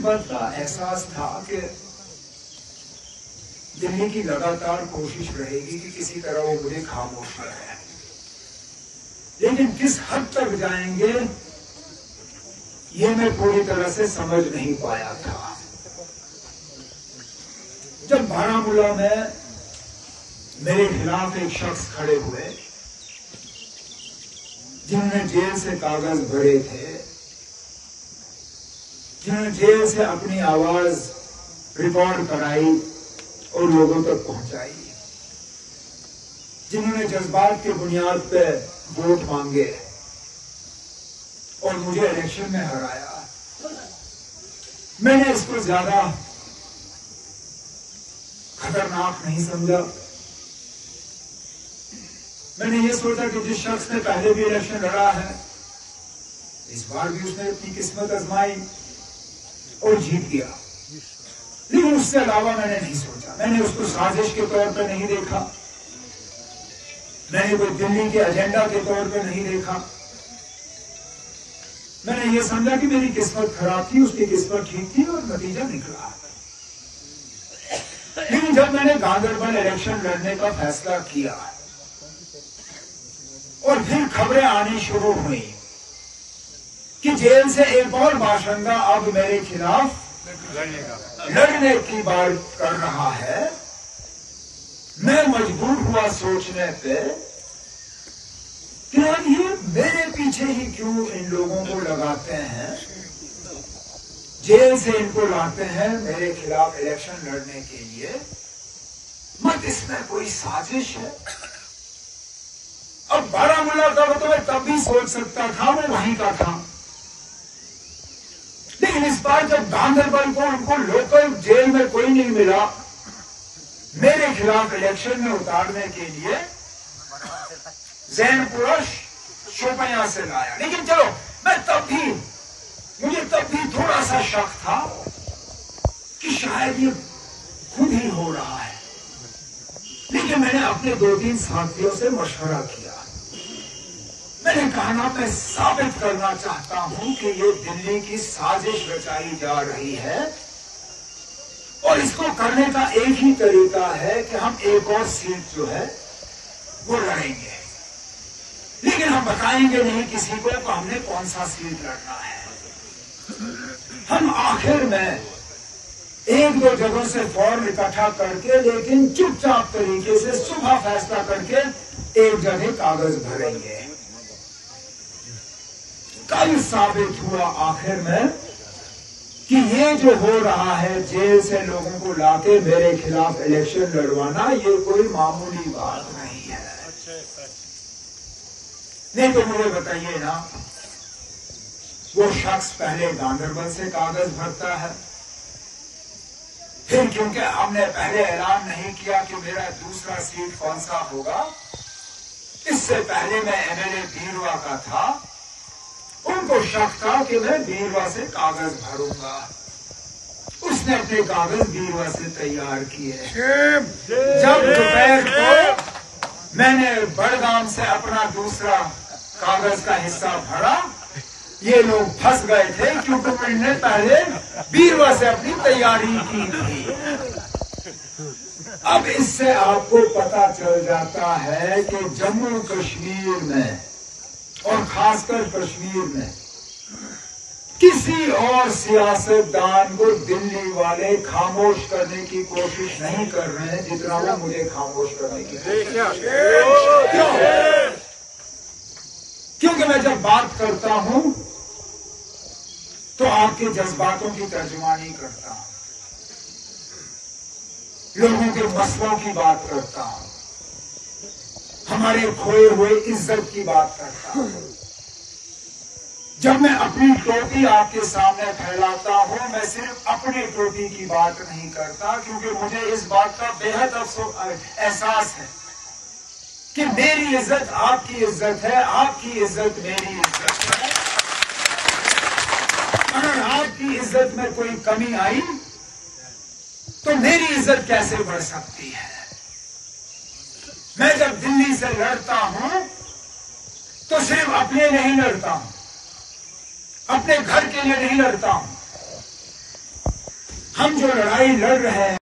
बात का एहसास था कि दिल्ली की लगातार कोशिश रहेगी कि किसी तरह वो मुझे खामोश करे, लेकिन किस हद तक जाएंगे ये मैं पूरी तरह से समझ नहीं पाया था। जब बारामूला में मेरे खिलाफ एक शख्स खड़े हुए जिन्होंने जेल से कागज भरे थे, जिन्होंने जेल से अपनी आवाज रिकॉर्ड कराई और लोगों तक पहुंचाई, जिन्होंने जज्बात की बुनियाद पे वोट मांगे और मुझे इलेक्शन में हराया, मैंने इसको ज्यादा खतरनाक नहीं समझा। मैंने ये सोचा कि जिस शख्स ने पहले भी इलेक्शन लड़ा है, इस बार भी उसने अपनी किस्मत आजमाई और जीत गया, लेकिन उससे अलावा मैंने नहीं सोचा। मैंने उसको साजिश के तौर पर नहीं देखा, मैंने कोई दिल्ली के एजेंडा के तौर पर नहीं देखा। मैंने ये समझा कि मेरी किस्मत खराब थी, उसकी किस्मत ठीक थी और नतीजा निकला। लेकिन जब मैंने गांधरबल इलेक्शन लड़ने का फैसला किया और फिर खबरें आनी शुरू हुई कि जेल से एक और बाशिंदा अब मेरे खिलाफ लड़ने की बात कर रहा है, मैं मजबूर हुआ सोचने पे कि ये मेरे पीछे ही क्यों इन लोगों को लगाते हैं, जेल से इनको लाते हैं मेरे खिलाफ इलेक्शन लड़ने के लिए, मत इसमें कोई साजिश है। अब बारामूला का तो मैं तब भी सोच सकता था, वो वहीं का था, लेकिन इस बार जब गांधरबल को उनको लोकल जेल में कोई नहीं मिला मेरे खिलाफ इलेक्शन में उतारने के लिए, जैनपुरा शोपियां से लाया। लेकिन चलो, मुझे तब भी थोड़ा सा शक था कि शायद ये खुद ही हो रहा है, लेकिन मैंने अपने 2-3 साथियों से मशवरा किया। मैंने कहा ना, मैं साबित करना चाहता हूं कि ये दिल्ली की साजिश रचाई जा रही है और इसको करने का एक ही तरीका है कि हम एक और सीट जो है वो लड़ेंगे, लेकिन हम बताएंगे नहीं किसी को कि हमने कौन सा सीट लड़ना है। हम आखिर में 1-2 जगहों से फॉर्म इकट्ठा करके, लेकिन चुपचाप तरीके से सुबह फैसला करके एक जगह कागज भरेंगे। कल साबित हुआ आखिर में कि ये जो हो रहा है, जेल से लोगों को लाके मेरे खिलाफ इलेक्शन लड़वाना, ये कोई मामूली बात नहीं है। नहीं तो मुझे बताइए ना, वो शख्स पहले गांधरबल से कागज भरता है, फिर क्योंकि हमने पहले ऐलान नहीं किया कि मेरा दूसरा सीट कौन सा होगा, इससे पहले मैं एमएलए बीरवा का था, उनको शक था कि मैं बीरवा से कागज भरूंगा। उसने अपने कागज बीरवा से तैयार किए। जब दोपहर को मैंने बड़गाम से अपना दूसरा कागज का हिस्सा भरा, ये लोग फंस गए थे क्योंकि मैंने पहले बीरवा से अपनी तैयारी की थी। अब इससे आपको पता चल जाता है कि जम्मू कश्मीर में और खासकर कश्मीर में किसी और सियासतदान को दिल्ली वाले खामोश करने की कोशिश नहीं कर रहे हैं जितना वो मुझे खामोश करने की कोशिश। क्यों? क्योंकि मैं जब बात करता हूं तो आपके जज्बातों की तर्जुमानी करता हूं, लोगों के मसलों की बात करता हूं, हमारे खोए हुए इज्जत की बात करता हूं। जब मैं अपनी टोपी आपके सामने फैलाता हूं, मैं सिर्फ अपनी टोपी की बात नहीं करता, क्योंकि मुझे इस बात का बेहद एहसास है कि मेरी इज्जत आपकी इज्जत है, आपकी इज्जत मेरी इज्जत है। अगर आपकी इज्जत में कोई कमी आई तो मेरी इज्जत कैसे बढ़ सकती है? मैं जब दिल्ली से लड़ता हूं तो सिर्फ अपने नहीं लड़ता हूं, अपने घर के लिए नहीं लड़ता हूं, हम जो लड़ाई लड़ रहे हैं